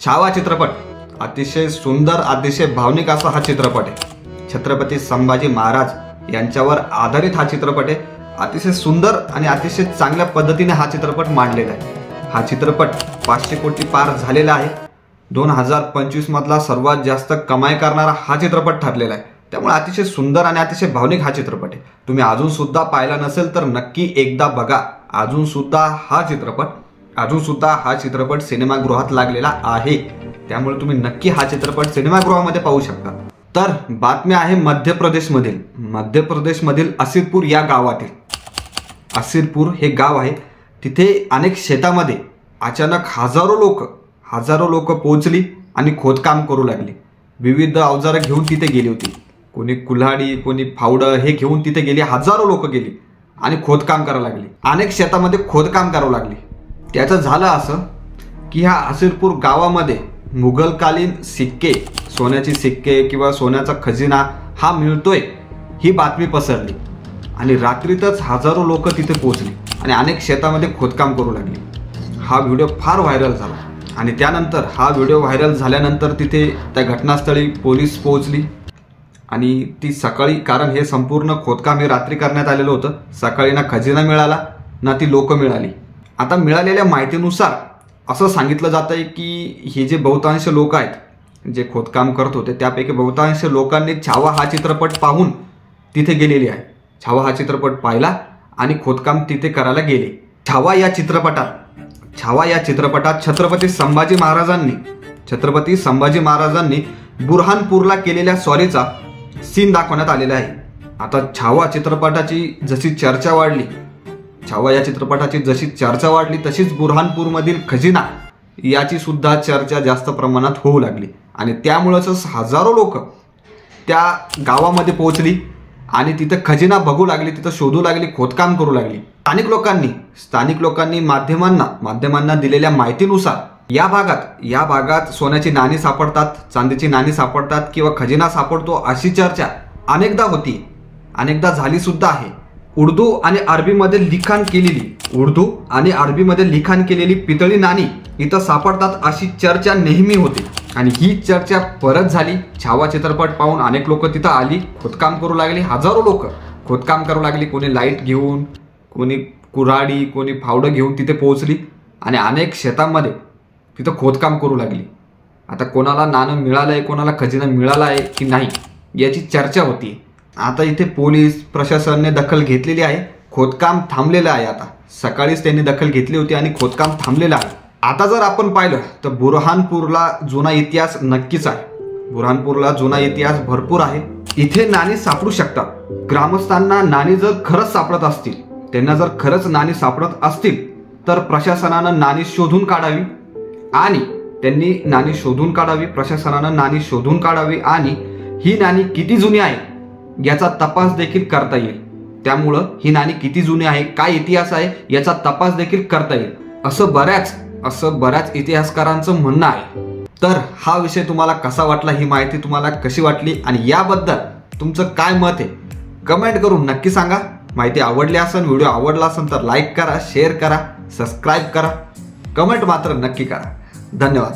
छावा चित्रपट अतिशय सुंदर, अतिशय भावनिक असा हा चित्रपट आहे। छत्रपती संभाजी महाराज यांच्यावर आधारित हा चित्रपट आहे। अतिशय सुंदर आणि अतिशय चांगल्या पद्धतीने हा चित्रपट मांडलेला आहे। हा चित्रपट 500 कोटी पार झालेला आहे। 2025 मधला सर्वात जास्त कमाई करणारा हा चित्रपट ठरलेला आहे। त्यामुळे अतिशय सुंदर आणि अतिशय भावनिक हा चित्रपट आहे। तुम्ही अजून सुद्धा पाहिला नसेल तर नक्की एकदा बघा। अजून सुद्धा हा चित्रपट सिनेमागृहात लागलेला आहे। त्यामुळे तुम्ही नक्की हा चित्रपट सिनेमागृहामध्ये पाहू शकता। तर बातमी आहे मध्य प्रदेशमधील असीरपूर या गावातील। असीरपूर हे गाव आहे। तिथे अनेक शेतामध्ये अचानक हजारो लोक पोहोचली आणि खोदकाम करू लागली। विविध अवजारे घेऊन तिथे गेली होती। कोणी कुल्हाडी, कोणी फावडं हे घेऊन तिथे गेली। हजारो लोक गेली आणि खोदकाम करायला लागली। अनेक शेतामध्ये खोदकाम करावं लागली। त्याचं झालं असं की ह्या असीरपूर गावामध्ये मुघलकालीन सिक्के, सोन्याचे सिक्के किंवा सोन्याचा खजिना हा मिळतोय ही बातमी पसरली आणि रात्रीतच हजारो लोक तिथे पोहोचली आणि अनेक शेतामध्ये खोदकाम करू लागली। हा व्हिडिओ फार व्हायरल झाला आणि त्यानंतर हा व्हिडिओ व्हायरल झाल्यानंतर तिथे त्या घटनास्थळी पोलीस पोहोचली आणि ती सकाळी, कारण हे संपूर्ण खोदकाम हे रात्री करण्यात आलेलं होतं, सकाळी ना खजिना मिळाला ना ती लोक मिळाली। आता मिळालेल्या माहितीनुसार असं सांगितलं जात आहे की हे जे बहुतांश लोक आहेत जे खोदकाम करत होते त्यापैकी बहुतांश लोकांनी छावा हा चित्रपट पाहून तिथे गेलेली आहे। छावा हा चित्रपट पाहिला आणि खोदकाम तिथे करायला गेले। छावा या चित्रपटात छत्रपती संभाजी महाराजांनी बुरहानपूरला केलेल्या स्वारीचा सीन दाखवण्यात आलेला आहे। आता छावा या चित्रपटाची जशी चर्चा वाढली तशीच बुरहानपूरमधील खजिना याची सुद्धा चर्चा जास्त प्रमाणात होऊ लागली आणि त्यामुळेच हजारो लोक त्या गावामध्ये पोहोचली आणि तिथे खजिना बघू लागली, तिथे शोधू लागली, खोदकाम करू लागली। स्थानिक लोकांनी माध्यमांना दिलेल्या माहितीनुसार या भागात सोन्याची नाणी सापडतात, चांदीची नाणी सापडतात किंवा खजिना सापडतो अशी चर्चा अनेकदा झाली सुद्धा आहे। उर्दू आणि अरबीमध्ये लिखाण केलेली पितळी नाणी इथं सापडतात अशी चर्चा नेहमी होते आणि ही चर्चा परत झाली। छावा चित्रपट पाहून अनेक लोक तिथं आली, खोदकाम करू लागली। हजारो लोक खोदकाम करू लागली। कोणी लाईट घेऊन, कोणी कुऱ्हाडी, कोणी फावडं घेऊन तिथे पोहोचली आणि अनेक शेतांमध्ये तिथं खोदकाम करू लागली। आता कोणाला नाणं मिळालंय, कोणाला खजिना मिळाला आहे की नाही याची चर्चा होती। आता इथे पोलीस प्रशासनाने दखल घेतलेली आहे। खोदकाम थांबलेलं आहे। आता सकाळीच त्यांनी दखल घेतली होती आणि खोदकाम थांबलेलं आहे। आता जर आपण पाहिलं तर बुरहानपूरला जुना इतिहास नक्कीच आहे। बुरहानपूरला जुना इतिहास भरपूर आहे। इथे नाणी सापडू शकतात। ग्रामस्थांना नाणी जर खरंच सापडत असतील, त्यांना जर खरंच नाणी सापडत असतील तर प्रशासनानं नाणी शोधून काढावी आणि प्रशासनानं नाणी शोधून काढावी आणि ही नाणी किती जुनी आहे याचा तपास देखील करता येईल। त्यामुळं ही नाणी किती जुनी आहे, काय इतिहास आहे याचा तपास देखील करता येईल असं बऱ्याच इतिहासकारांचं म्हणणं आहे। तर हा विषय तुम्हाला कसा वाटला, ही माहिती तुम्हाला कशी वाटली आणि याबद्दल तुमचं काय मत आहे कमेंट करून नक्की सांगा। माहिती आवडली असेल, व्हिडिओ आवडला असेल तर लाईक करा, शेअर करा, सबस्क्राईब करा, कमेंट मात्र नक्की करा। धन्यवाद।